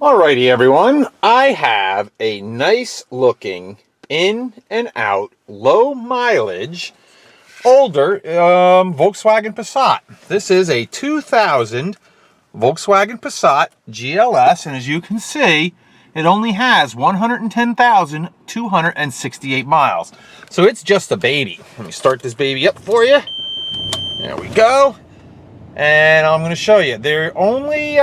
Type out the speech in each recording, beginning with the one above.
Alrighty everyone, I have a nice looking in and out, low mileage, older Volkswagen Passat. This is a 2000 Volkswagen Passat GLS, and as you can see, it only has 110,268 miles. So it's just a baby. Let me start this baby up for you. There we go. And I'm going to show you. They're only...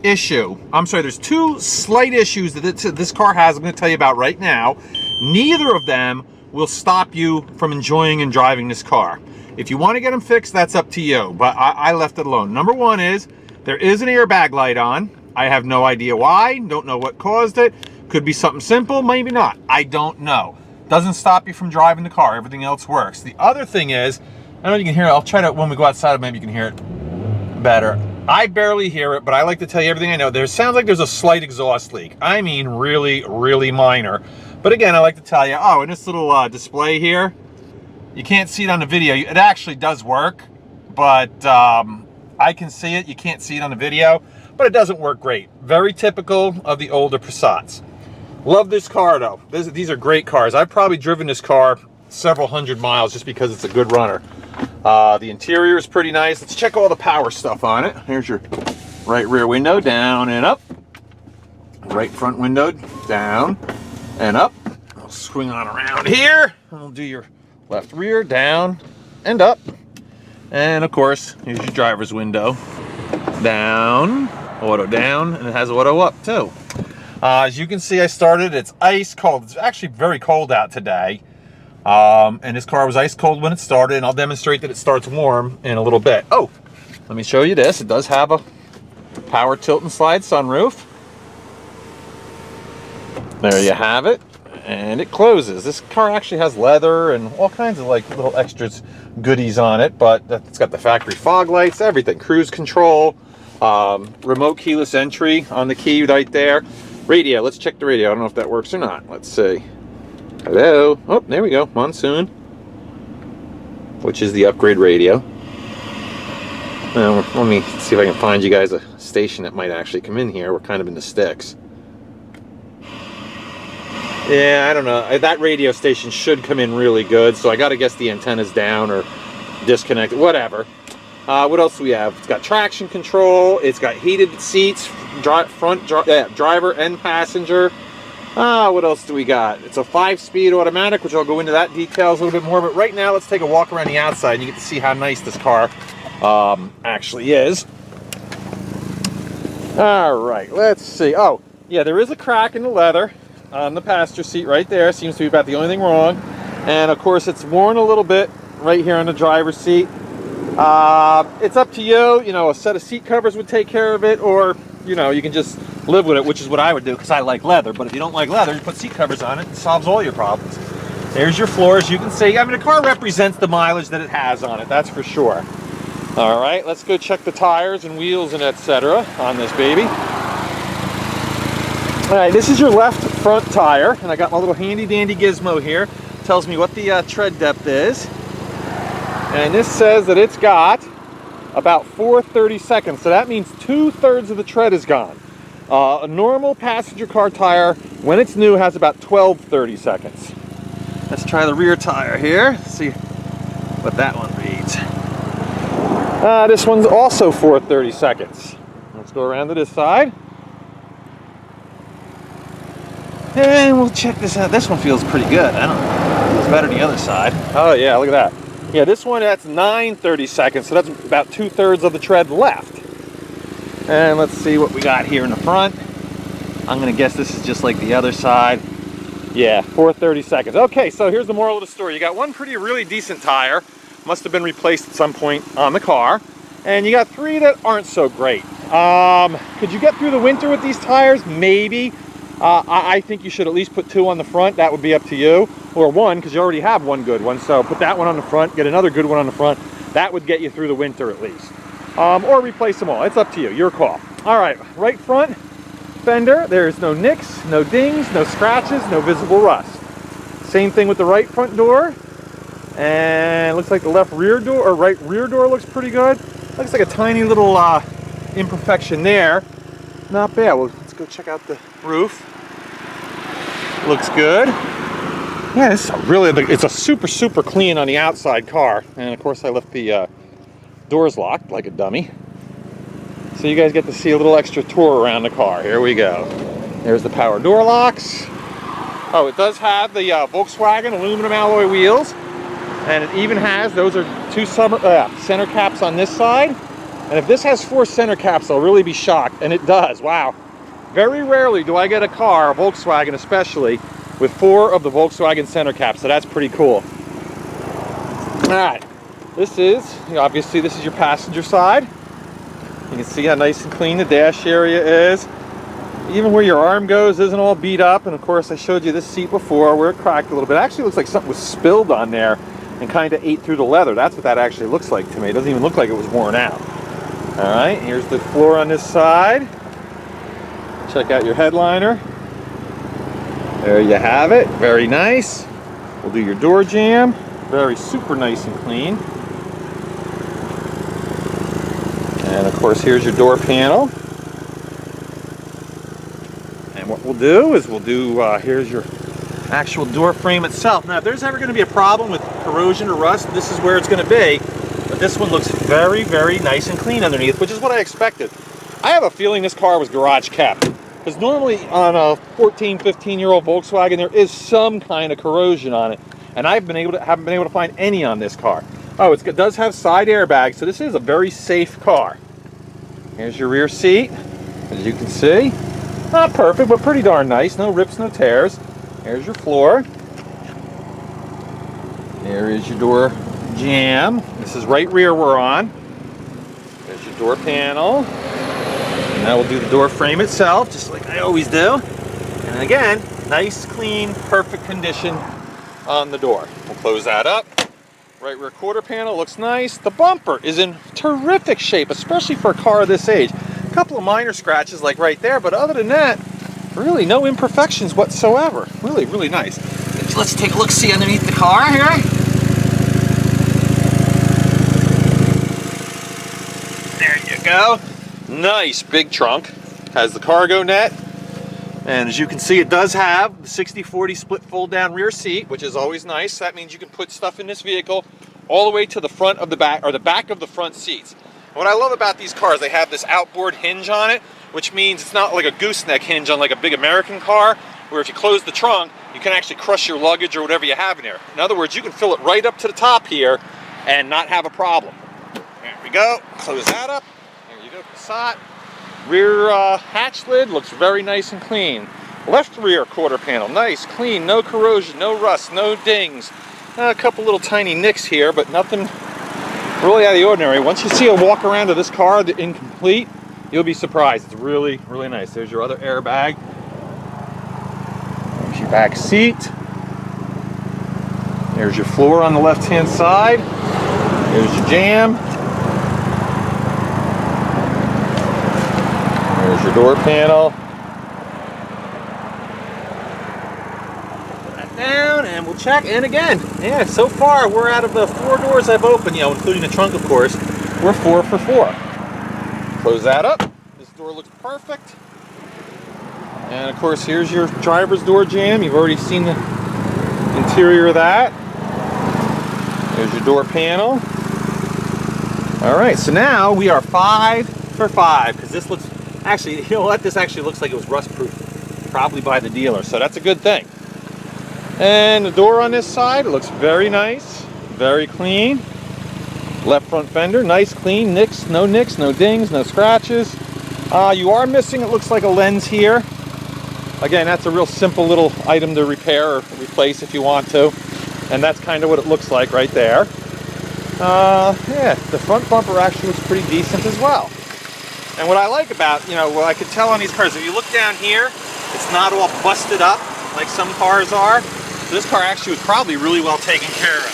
there's two slight issues that this car has I'm going to tell you about right now. Neither of them will stop you from enjoying and driving this car. If you want to get them fixed, that's up to you, but I left it alone. Number one is there is an airbag light on. I have no idea why, don't know what caused it. Could be something simple, maybe not, I don't know. Doesn't stop you from driving the car, everything else works. The other thing is, I don't know if you can hear it, I'll try to, when we go outside, maybe you can hear it better. I barely hear it, but I like to tell you everything I know. There sounds like there's a slight exhaust leak. I mean, really, really minor. But again, I like to tell you, oh, and this little display here, you can't see it on the video. It actually does work, but I can see it. You can't see it on the video, but it doesn't work great. Very typical of the older Passats. Love this car, though. These are great cars. I've probably driven this car several hundred miles just because it's a good runner. The interior is pretty nice. Let's check all the power stuff on it. Here's your right rear window, down and up. Right front window, down and up. I'll swing on around here. I'll do your left rear, down and up. And of course, here's your driver's window. Down, auto down, and it has auto up too. As you can see, I started, it's ice cold. It's actually very cold out today. And this car was ice cold when it started, and I'll demonstrate that it starts warm in a little bit. Oh, let me show you this. It does have a power tilt and slide sunroof. There you have it, and it closes. This car actually has leather and all kinds of like little extras goodies on it, but it's got the factory fog lights, everything, cruise control, remote keyless entry on the key right there. Radio, let's check the radio. I don't know if that works or not. Let's see. Hello. Oh, there we go. Monsoon, which is the upgrade radio. Now, let me see if I can find you guys a station that might actually come in here. We're kind of in the sticks. Yeah, I don't know. That radio station should come in really good, so I got to guess the antenna's down or disconnected, whatever. What else do we have? It's got traction control. It's got heated seats, driver and passenger. What else do we got? It's a 5-speed automatic, which I'll go into that details a little bit more, but right now let's take a walk around the outside and you get to see how nice this car actually is. Alright, let's see. Oh, yeah, there is a crack in the leather on the passenger seat right there. Seems to be about the only thing wrong. And of course it's worn a little bit right here on the driver's seat. It's up to you. You know, a set of seat covers would take care of it, or you know, you can just live with it, which is what I would do because I like leather. But if you don't like leather, you put seat covers on it and it solves all your problems. There's your floors. You can see, I mean, the car represents the mileage that it has on it, that's for sure. All right, let's go check the tires and wheels and etc. on this baby. All right, this is your left front tire, and I got my little handy dandy gizmo here. Tells me what the tread depth is, and this says that it's got about 4/32, so that means 2/3 of the tread is gone. A normal passenger car tire, when it's new, has about 12/32. Let's try the rear tire here, see what that one reads. This one's also 4/32. Let's go around to this side. And we'll check this out. This one feels pretty good. I don't know. It's better the other side. Oh yeah, look at that. Yeah, this one, that's 9/32, so that's about 2/3 of the tread left. And let's see what we got here in the front. I'm gonna guess this is just like the other side. Yeah, 4/32. Okay, so here's the moral of the story. You got one really decent tire, must have been replaced at some point on the car, and you got 3 that aren't so great. Could you get through the winter with these tires? Maybe. I think you should at least put 2 on the front. That would be up to you. Or 1, because you already have 1 good one. So put that one on the front, get another good one on the front. That would get you through the winter at least. Or replace them all. It's up to you. Your call. All right, right front fender. There's no nicks, no dings, no scratches, no visible rust. Same thing with the right front door. And it looks like the left rear door, or right rear door looks pretty good. Looks like a tiny little imperfection there. not bad. Well, let's go check out the roof. Looks good. Yeah, it's a super clean on the outside car. And of course I left the doors locked like a dummy. So you guys get to see a little extra tour around the car. Here we go. There's the power door locks. Oh, it does have the Volkswagen aluminum alloy wheels. And it even has, those are two center caps on this side. And if this has 4 center caps, I'll really be shocked. And it does, wow. Very rarely do I get a car, a Volkswagen especially, with 4 of the Volkswagen center caps. So that's pretty cool. All right, this is, obviously this is your passenger side. You can see how nice and clean the dash area is. Even where your arm goes isn't all beat up. And of course I showed you this seat before where it cracked a little bit. It actually looks like something was spilled on there and kind of ate through the leather. That's what that actually looks like to me. It doesn't even look like it was worn out. All right, here's the floor on this side. Check out your headliner. There you have it, very nice. We'll do your door jamb. Very super nice and clean. And of course, here's your door panel. And what we'll do is here's your actual door frame itself. Now, if there's ever going to be a problem with corrosion or rust, this is where it's going to be. But this one looks very nice and clean underneath, which is what I expected. I have a feeling this car was garage kept. Because normally on a 14, 15-year-old Volkswagen, there is some kind of corrosion on it. And haven't been able to find any on this car. Oh, it does have side airbags, so this is a very safe car. Here's your rear seat, as you can see. Not perfect, but pretty darn nice. No rips, no tears. Here's your floor. There is your door jamb. This is right rear we're on. There's your door panel. And now we'll do the door frame itself, just like I always do. And again, nice, clean, perfect condition on the door. We'll close that up. Right rear quarter panel looks nice. The bumper is in terrific shape, especially for a car of this age. A couple of minor scratches like right there, but other than that, really no imperfections whatsoever. Really nice. Let's take a look-see underneath the car here. There you go. Nice big trunk. Has the cargo net. And as you can see, it does have the 60/40 split fold-down rear seat, which is always nice. That means you can put stuff in this vehicle all the way to the front of the back, or the back of the front seats. And what I love about these cars, they have this outboard hinge on it, which means it's not like a gooseneck hinge on like a big American car, where if you close the trunk, you can actually crush your luggage or whatever you have in there. In other words, you can fill it right up to the top here and not have a problem. There we go. Close that up. There you go, Passat. Rear hatch lid looks very nice and clean. Left rear quarter panel, nice, clean, no corrosion, no rust, no dings. A couple little tiny nicks here, but nothing really out of the ordinary. Once you see a walk around of this car, the incomplete, you'll be surprised. It's really nice. There's your other airbag. There's your back seat. There's your floor on the left-hand side. There's your jamb. There's your door panel. Put that down and we'll check. And again, yeah, so far we're out of the 4 doors I've opened, including the trunk, of course, we're 4 for 4. Close that up. This door looks perfect. And of course, here's your driver's door jamb. You've already seen the interior of that. There's your door panel. All right, so now we are 5 for 5, because this looks, actually, you know what? This actually looks like it was rust-proof, probably by the dealer, so that's a good thing. And the door on this side, it looks very nice, very clean. Left front fender, nice, clean, no dings, no scratches. You are missing, it looks like, a lens here. Again, that's a real simple little item to repair or replace if you want to. And that's kind of what it looks like right there. Yeah, the front bumper actually looks pretty decent as well. And what I like about, what I could tell on these cars, if you look down here, it's not all busted up like some cars are. So this car actually was probably really well taken care of.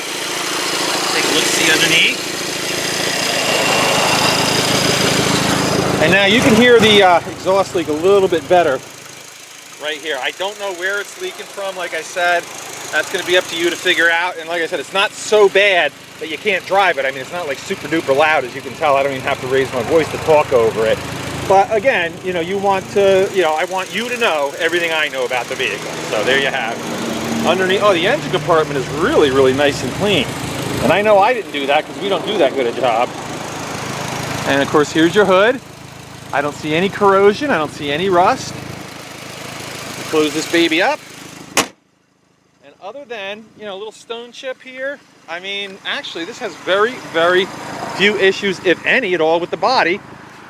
Take a look-see underneath. And now you can hear the exhaust leak a little bit better right here. I don't know where it's leaking from, like I said. That's going to be up to you to figure out. And like I said, it's not so bad that you can't drive it. I mean, it's not like super duper loud, as you can tell. I don't even have to raise my voice to talk over it. But again, you know, you want to, you know, I want you to know everything I know about the vehicle. So there you have it. Underneath, oh, the engine compartment is really, really nice and clean. And I know I didn't do that because we don't do that good a job. And of course, here's your hood. I don't see any corrosion. I don't see any rust. Close this baby up. And other than, you know, a little stone chip here, I mean, actually, this has very, very few issues, if any at all, with the body.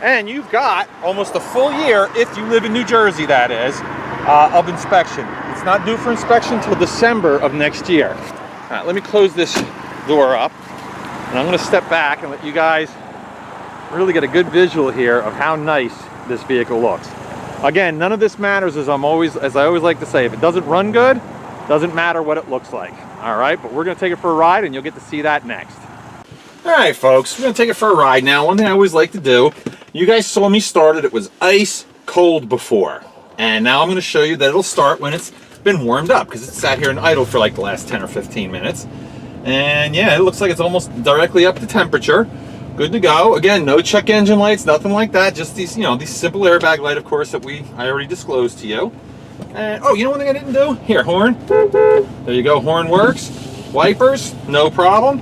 And you've got almost a full year, if you live in New Jersey, that is, of inspection. It's not due for inspection until December of next year. All right, let me close this door up. And I'm going to step back and let you guys really get a good visual here of how nice this vehicle looks. Again, none of this matters, as I always like to say. If it doesn't run good, doesn't matter what it looks like. All right, but we're going to take it for a ride, and you'll get to see that next. All right, folks, we're going to take it for a ride now. One thing I always like to do, you guys saw me start it. It was ice cold before. And now I'm going to show you that it'll start when it's been warmed up, because it's sat here and idle for like the last 10 or 15 minutes. And yeah, it looks like it's almost directly up to temperature. Good to go. Again, no check engine lights, nothing like that. Just these, you know, these simple airbag light, of course, that I already disclosed to you. And, oh, you know one thing I didn't do? Here, horn. There you go, horn works. Wipers, no problem.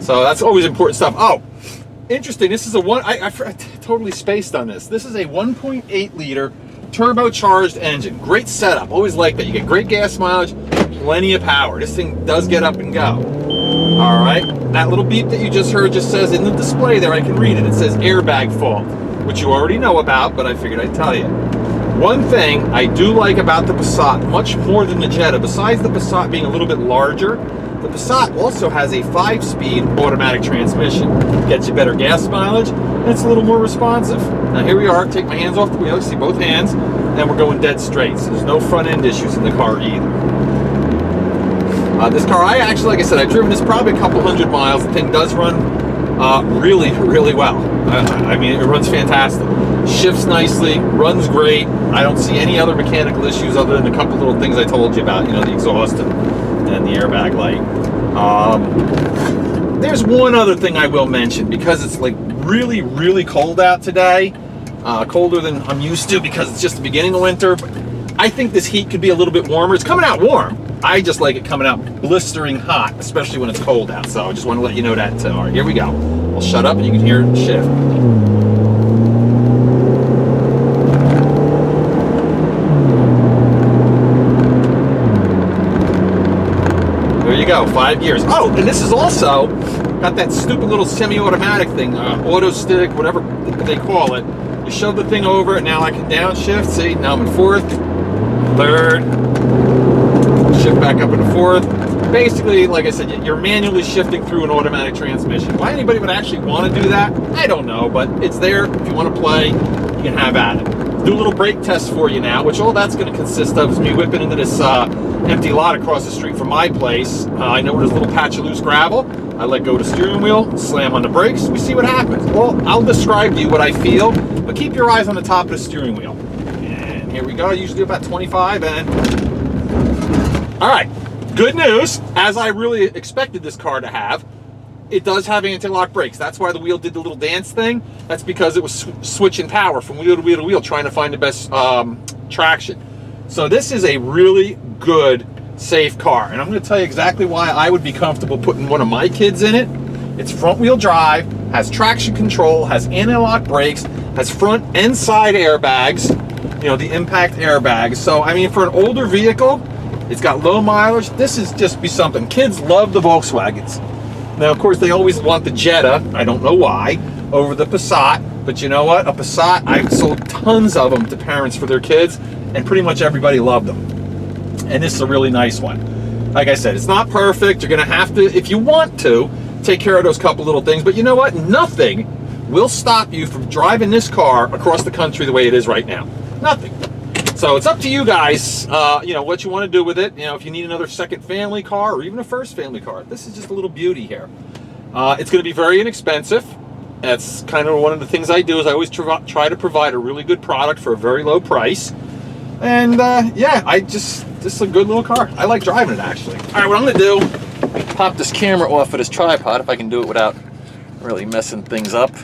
So that's always important stuff. Oh, interesting, this is a I totally spaced on this. This is a 1.8 liter turbocharged engine. Great setup, always like that. You get great gas mileage, plenty of power. This thing does get up and go. All right, that little beep that you just heard just says in the display there, I can read it. It says airbag fault, which you already know about, but I figured I'd tell you. One thing I do like about the Passat, much more than the Jetta, besides the Passat being a little bit larger, the Passat also has a 5-speed automatic transmission. Gets you better gas mileage, and it's a little more responsive. Now here we are, take my hands off the wheel, you see both hands, and we're going dead straight. So there's no front end issues in the car either. This car, I actually, like I said, I've driven this probably a couple hundred miles. The thing does run really, really well. I mean, it runs fantastic. Shifts nicely, runs great. I don't see any other mechanical issues other than a couple little things I told you about, you know, the exhaust and the airbag light. There's one other thing I will mention, because it's like really, really cold out today. Colder than I'm used to because it's just the beginning of winter. But I think this heat could be a little bit warmer. It's coming out warm. I just like it coming out blistering hot, especially when it's cold out. So I just want to let you know that too. All right, here we go. I'll shut up and you can hear it shift. There you go, 5 years. Oh, and this is also got that stupid little semi-automatic thing, auto stick, whatever they call it. You shove the thing over, and now I can downshift. See, now I'm in fourth, third, shift back up into fourth. Basically, like I said, you're manually shifting through an automatic transmission. Why anybody would actually want to do that, I don't know, but it's there. If you want to play, you can have at it. Do a little brake test for you now, which all that's going to consist of is me whipping into this empty lot across the street from my place. I know where there's a little patch of loose gravel. I let go of the steering wheel, slam on the brakes, we see what happens. Well, I'll describe to you what I feel, but keep your eyes on the top of the steering wheel. And here we go, I usually do about 25 and... All right, good news, as I really expected this car to have, it does have anti-lock brakes. That's why the wheel did the little dance thing. That's because it was switching power from wheel to wheel to wheel, trying to find the best traction. So this is a really good, safe car. And I'm going to tell you exactly why I would be comfortable putting one of my kids in it. It's front wheel drive, has traction control, has anti-lock brakes, has front and side airbags, you know, the impact airbags. So, I mean, for an older vehicle, it's got low mileage. This is just be something. Kids love the Volkswagens. Now, of course, they always want the Jetta, I don't know why, over the Passat. But you know what? A Passat, I've sold tons of them to parents for their kids, and pretty much everybody loved them. And this is a really nice one. Like I said, it's not perfect. You're going to have to, if you want to, take care of those couple little things. But you know what? Nothing will stop you from driving this car across the country the way it is right now. Nothing. So it's up to you guys, you know, what you want to do with it. You know, if you need another second family car or even a first family car, this is just a little beauty here. It's going to be very inexpensive. That's kind of one of the things I do, is I always try to provide a really good product for a very low price. And yeah, this is a good little car. I like driving it, actually. All right, what I'm going to do, pop this camera off of this tripod, if I can do it without really messing things up.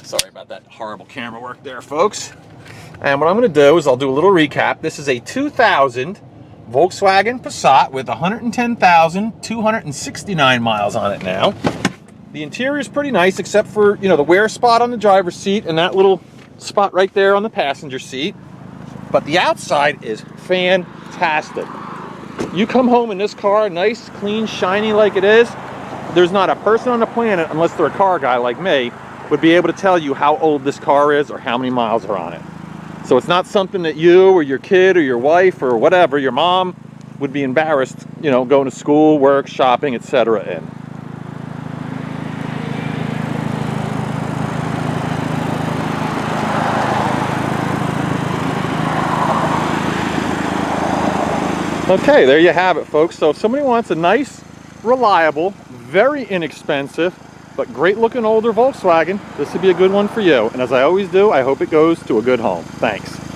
Sorry about that. that horrible camera work there, folks. And what I'm going to do is I'll do a little recap. This is a 2000 Volkswagen Passat with 110,269 miles on it now. The interior is pretty nice, except for, you know, the wear spot on the driver's seat and that little spot right there on the passenger seat. But the outside is fantastic. You come home in this car, nice, clean, shiny like it is, there's not a person on the planet, unless they're a car guy like me, would be able to tell you how old this car is or how many miles are on it. So it's not something that you or your kid or your wife or whatever, your mom, would be embarrassed, you know, going to school, work, shopping, etc. in. Okay, there you have it, folks. So if somebody wants a nice, reliable, very inexpensive, but great looking older Volkswagen, this would be a good one for you. And as I always do, I hope it goes to a good home. Thanks.